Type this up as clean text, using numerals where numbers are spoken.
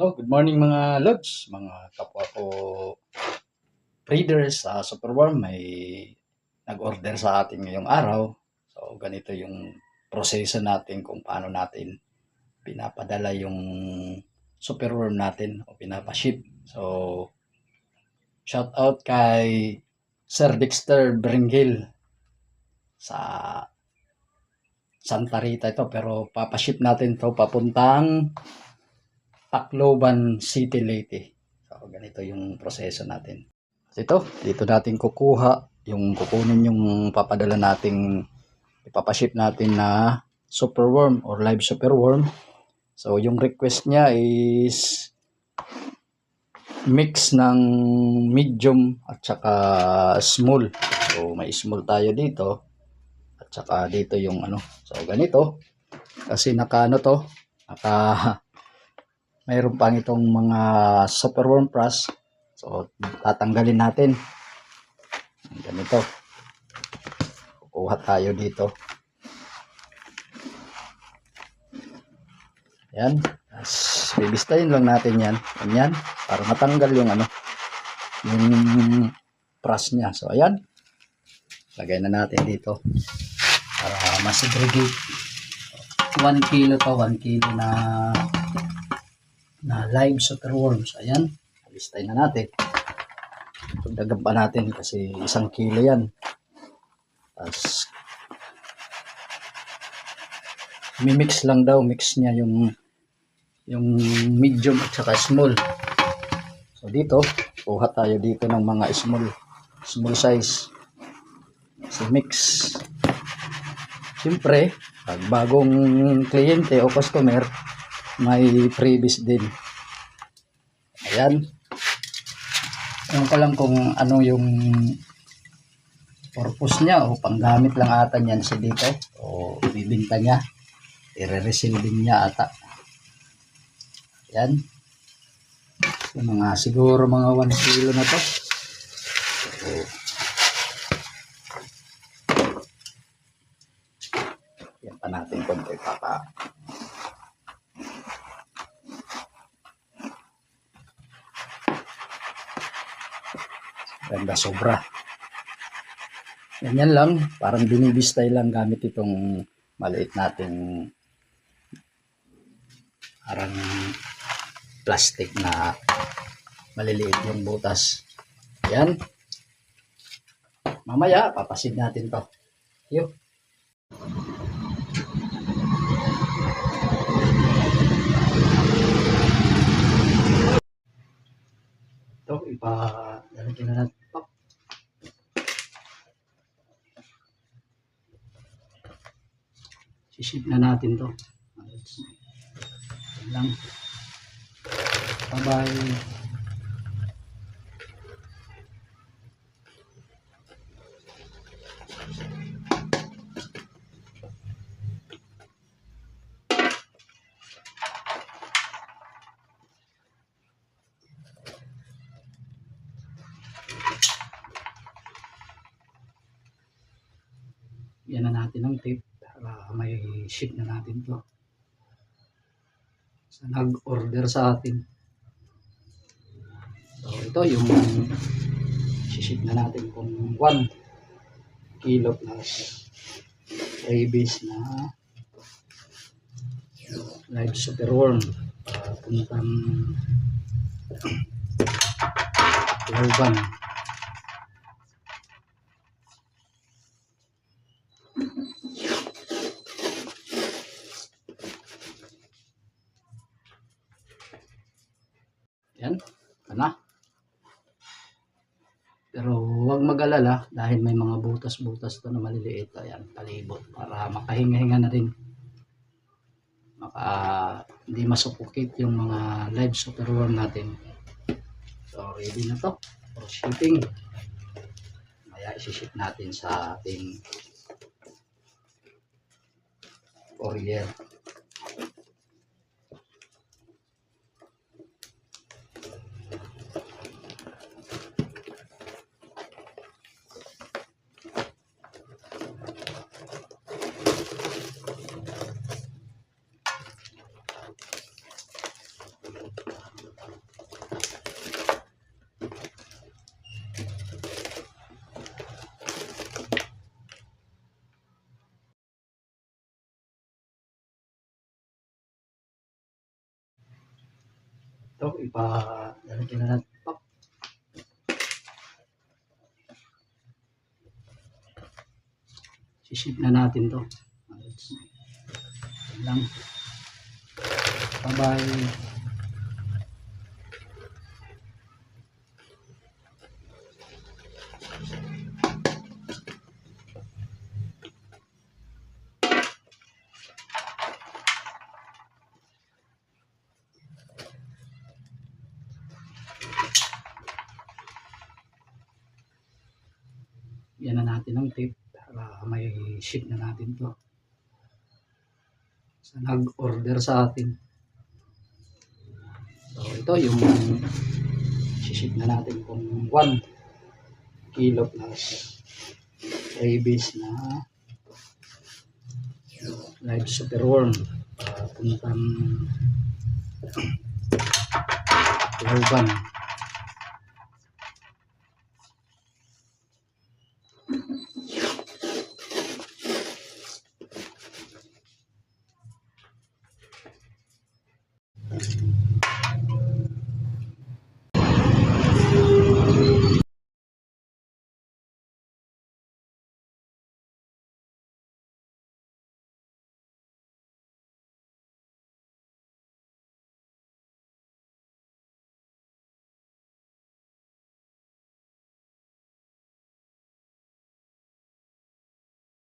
Good morning mga lods, mga kapwa ko traders sa Superworm. May nag-order sa atin ngayong araw. So ganito yung proseso natin kung paano natin pinapadala yung Superworm natin o pinapaship. So shout out kay Sir Dexter Bringhil sa Santa Rita ito, pero papaship natin to papuntang Tacloban City, Leyte. So, ganito yung proseso natin. Ito, dito natin kukuha kukunin yung papadala nating ipapaship natin na superworm or live superworm. So, yung request niya is mix ng medium at saka small. So, may small tayo dito at saka dito yung So, ganito. Kasi naka mayroon pang itong mga superworm plus. So, tatanggalin natin. Ganito. Kukuha tayo dito. Yan. Bibistayin lang natin yan. Ganyan. Para matanggal yung yung plus niya. So, ayan. Lagay na natin dito. Para ma-segregate. 1 kilo to. 1 kilo na live superworms. Ayan. Listay na natin. Pagdagan pa natin kasi 1 kilo yan. Tapos mimix lang daw. Mix niya yung medium at saka small. So dito, kuha tayo dito ng mga small size. So mix. Siyempre, pag bagong kliyente o customer, may freebies din. Ayan. Alam ko lang kung ano yung purpose niya o panggamit lang ata niyan sa dito o ibibinta niya. I-resell din niya ata. Ayan. Yung siguro mga 1 kilo na to. So, yan pa natin konti ganda sobra. Ganyan lang, parang binibistay lang gamit itong maliit nating parang plastic na maliliit yung butas. Yan. Mamaya, papasid natin to. Yun. Ito, ipa-lalagyan na natin. Sisip na natin to. Lang. Bye-bye. Yan na natin ang tape para may ship na natin to sa nag-order sa atin. So ito yung ship na natin kung 1 kilo plus freebies na live superworm puntang Tacloban. Yan, na. Pero huwag mag-alala dahil may mga butas-butas to na maliliit. Ayan, palibot para makahinga-hinga na rin. Hindi masuffocate yung mga live superworm natin. So ready na to for shipping. Kaya isi-ship natin sa ating courier. Ito, lalagyan na natin ito. Siship na natin to. Yan lang. Bye-bye. Yan na natin ang tape para may ship na natin to sa nag-order sa atin. So ito yung ship na natin kung 1 kilo plus rabies na live superworm puntang Lauban.